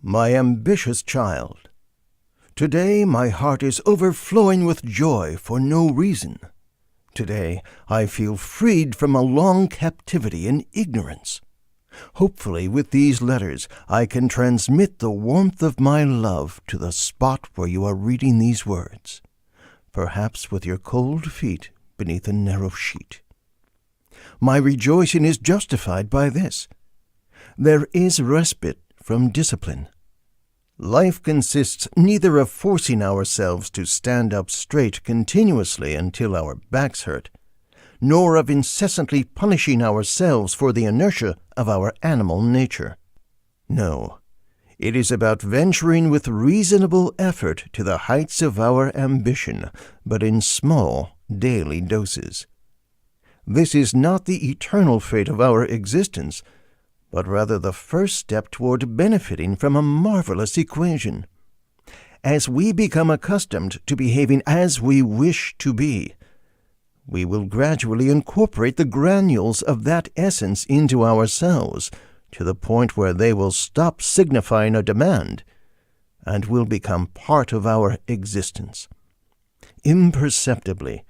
My ambitious child, today my heart is overflowing with joy for no reason. Today I feel freed from a long captivity in ignorance. Hopefully with these letters I can transmit the warmth of my love to the spot where you are reading these words, perhaps with your cold feet beneath a narrow sheet. My rejoicing is justified by this. There is respite from discipline. Life consists neither of forcing ourselves to stand up straight continuously until our backs hurt, nor of incessantly punishing ourselves for the inertia of our animal nature. No, it is about venturing with reasonable effort to the heights of our ambition, but in small daily doses. This is not the eternal fate of our existence, but rather the first step toward benefiting from a marvelous equation. As we become accustomed to behaving as we wish to be, we will gradually incorporate the granules of that essence into ourselves to the point where they will stop signifying a demand and will become part of our existence. Imperceptibly,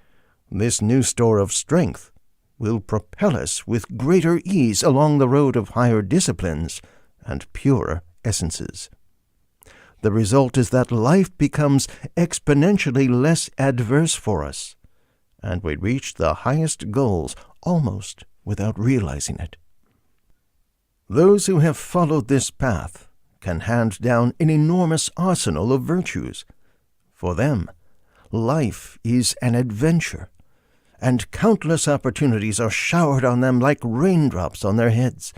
this new store of strength will propel us with greater ease along the road of higher disciplines and purer essences. The result is that life becomes exponentially less adverse for us, and we reach the highest goals almost without realizing it. Those who have followed this path can hand down an enormous arsenal of virtues. For them, life is an adventure, and countless opportunities are showered on them like raindrops on their heads.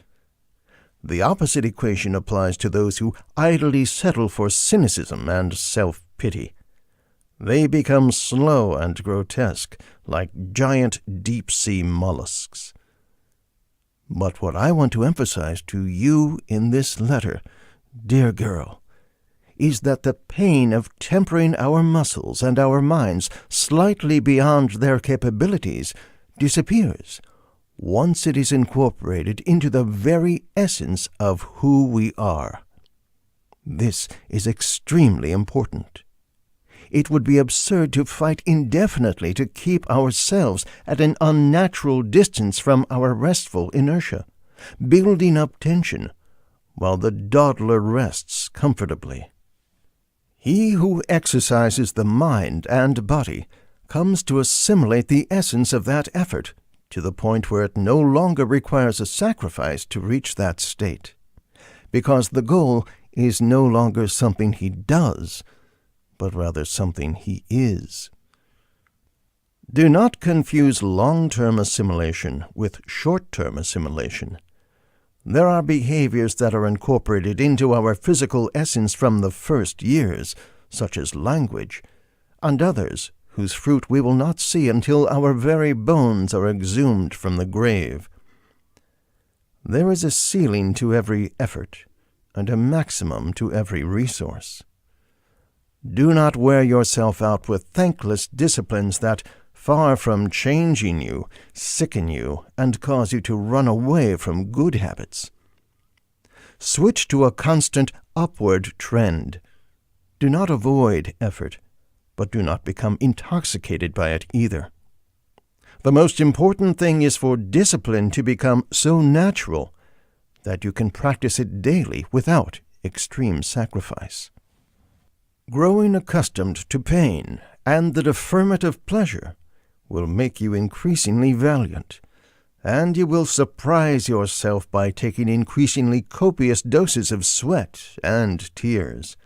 The opposite equation applies to those who idly settle for cynicism and self-pity. They become slow and grotesque, like giant deep-sea mollusks. But what I want to emphasize to you in this letter, dear girl, is that the pain of tempering our muscles and our minds slightly beyond their capabilities disappears once it is incorporated into the very essence of who we are. This is extremely important. It would be absurd to fight indefinitely to keep ourselves at an unnatural distance from our restful inertia, building up tension while the dawdler rests comfortably. He who exercises the mind and body comes to assimilate the essence of that effort to the point where it no longer requires a sacrifice to reach that state, because the goal is no longer something he does, but rather something he is. Do not confuse long-term assimilation with short-term assimilation. There are behaviors that are incorporated into our physical essence from the first years, such as language, and others whose fruit we will not see until our very bones are exhumed from the grave. There is a ceiling to every effort, and a maximum to every resource. Do not wear yourself out with thankless disciplines that, far from changing you, sicken you, and cause you to run away from good habits. Switch to a constant upward trend. Do not avoid effort, but do not become intoxicated by it either. The most important thing is for discipline to become so natural that you can practice it daily without extreme sacrifice. Growing accustomed to pain and the deferment of pleasure will make you increasingly valiant, and you will surprise yourself by taking increasingly copious doses of sweat and tears.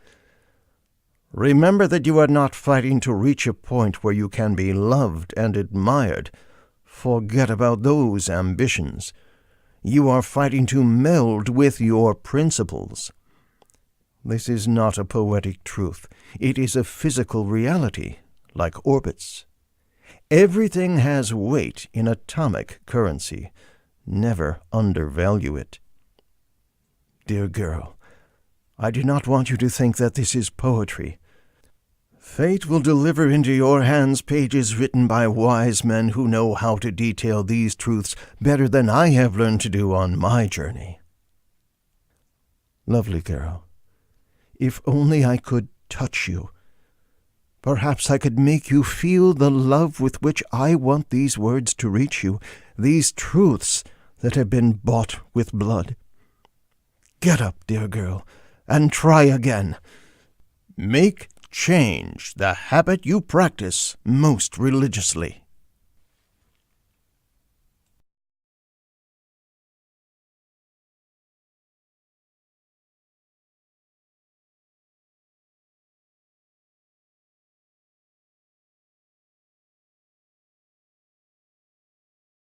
Remember that you are not fighting to reach a point where you can be loved and admired. Forget about those ambitions. You are fighting to meld with your principles. This is not a poetic truth. It is a physical reality, like orbits. Everything has weight in atomic currency. Never undervalue it. Dear girl, I do not want you to think that this is poetry. Fate will deliver into your hands pages written by wise men who know how to detail these truths better than I have learned to do on my journey. Lovely girl, If only I could touch you. Perhaps I could make you feel the love with which I want these words to reach you, these truths that have been bought with blood. Get up, dear girl, and try again. Make change the habit you practice most religiously.